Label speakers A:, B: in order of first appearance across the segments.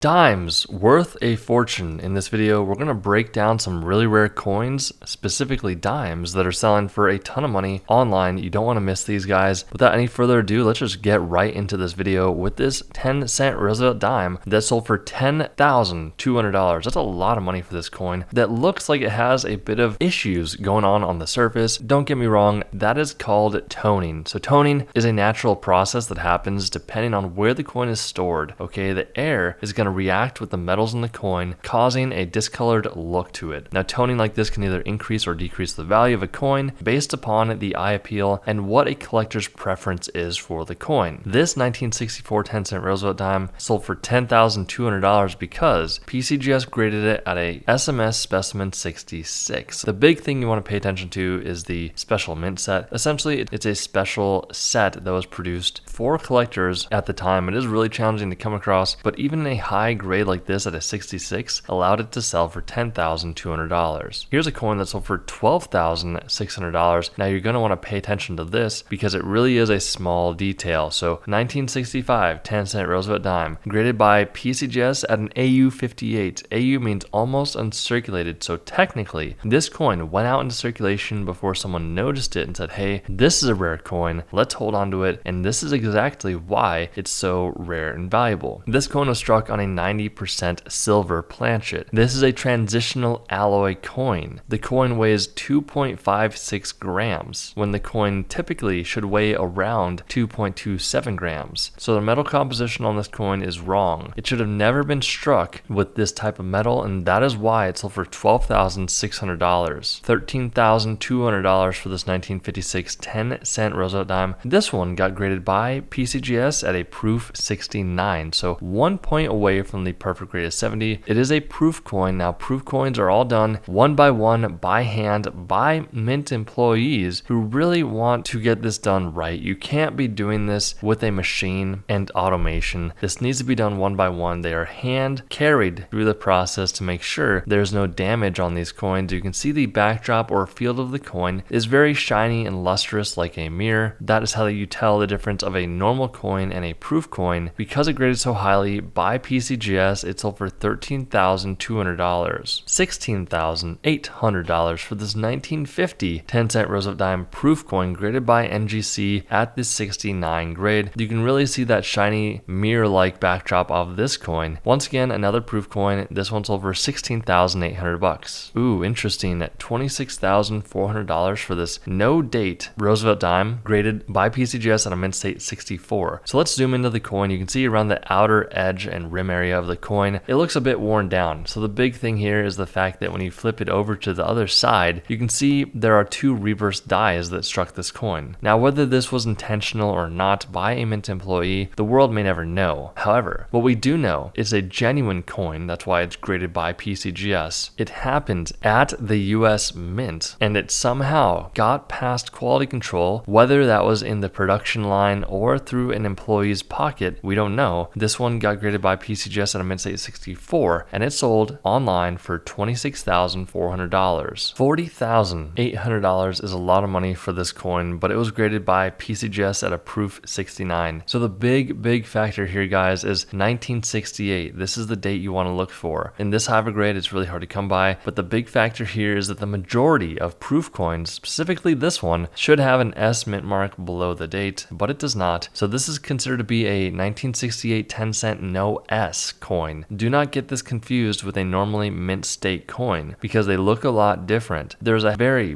A: Dimes worth a fortune. In this video, we're going to break down some really rare coins, specifically dimes, that are selling for a ton of money online. You don't want to miss these guys. Without any further ado, let's just get right into this video with this 10-cent Roosevelt dime that sold for $10,200. That's a lot of money for this coin that looks like it has a bit of issues going on the surface. Don't get me wrong, that is called toning. So toning is a natural process that happens depending on where the coin is stored. Okay, the air is going to react with the metals in the coin, causing a discolored look to it. Now, toning like this can either increase or decrease the value of a coin based upon the eye appeal and what a collector's preference is for the coin. This 1964 10-cent Roosevelt dime sold for $10,200 because PCGS graded it at a SMS specimen 66. The big thing you want to pay attention to is the special mint set. Essentially, it's a special set that was produced for collectors at the time. It is really challenging to come across, but even a high grade like this at a 66 allowed it to sell for $10,200. Here's a coin that sold for $12,600. Now you're going to want to pay attention to this because it really is a small detail. So 1965 10-cent Roosevelt dime graded by PCGS at an AU 58. AU means almost uncirculated. So technically this coin went out into circulation before someone noticed it and said, hey, this is a rare coin, let's hold on to it. And this is exactly why it's so rare and valuable. This coin was struck on a 90% silver planchet. This is a transitional alloy coin. The coin weighs 2.56 grams when the coin typically should weigh around 2.27 grams. So the metal composition on this coin is wrong. It should have never been struck with this type of metal, and that is why it sold for $12,600. $13,200 for this 1956 10-cent Roosevelt dime. This one got graded by PCGS at a proof 69, so 1 point away from the perfect grade of 70. It is a proof coin. Now, proof coins are all done one by hand by mint employees who really want to get this done right. You can't be doing this with a machine and automation. This needs to be done one by one. They are hand carried through the process to make sure there's no damage on these coins. You can see the backdrop or field of the coin is very shiny and lustrous like a mirror. That is how you tell the difference of a normal coin and a proof coin. Because it graded so highly by PCGS, it sold for $13,200. $16,800 for this 1950 10-cent Roosevelt dime proof coin graded by NGC at the 69 grade. You can really see that shiny mirror-like backdrop of this coin. Once again, another proof coin. This one sold for $16,800. Ooh, interesting. At $26,400 for this no date Roosevelt dime graded by PCGS at a mint state 64. So let's zoom into the coin. You can see around the outer edge and rim area of the coin, it looks a bit worn down. So the big thing here is the fact that when you flip it over to the other side, you can see there are two reverse dies that struck this coin. Now, whether this was intentional or not by a mint employee, the world may never know. However, what we do know is a genuine coin. That's why it's graded by PCGS. It happened at the US Mint, and it somehow got past quality control. Whether that was in the production line or through an employee's pocket, we don't know. This one got graded by PCGS at a mint state 64, and it sold online for $26,400. $40,800 is a lot of money for this coin, but it was graded by PCGS at a proof 69. So the big factor here, guys, is 1968. This is the date you want to look for. In this high of a grade, it's really hard to come by, but the big factor here is that the majority of proof coins, specifically this one, should have an S mint mark below the date, but it does not. So this is considered to be a 1968 10-cent no S coin. Do not get this confused with a normally mint state coin because they look a lot different. There's a very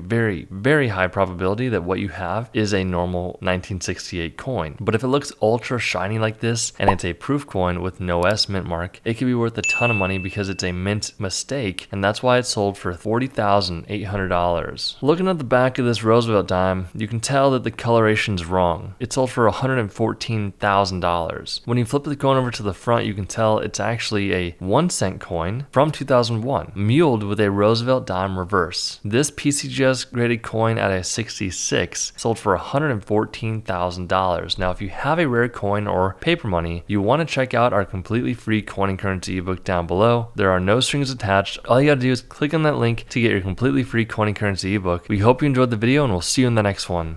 A: high probability that what you have is a normal 1968 coin. But if it looks ultra shiny like this and it's a proof coin with no S mint mark, it can be worth a ton of money because it's a mint mistake, and that's why it sold for $40,800. Looking at the back of this Roosevelt dime, you can tell that the coloration's wrong. It sold for $114,000. When you flip the coin over to the front, you can tell it's actually a 1-cent coin from 2001, muled with a Roosevelt dime reverse. This PCGS graded coin at a 66 sold for $114,000. Now, if you have a rare coin or paper money, you want to check out our completely free coin and currency ebook down below. There are no strings attached. All you gotta do is click on that link to get your completely free coin and currency ebook. We hope you enjoyed the video, and we'll see you in the next one.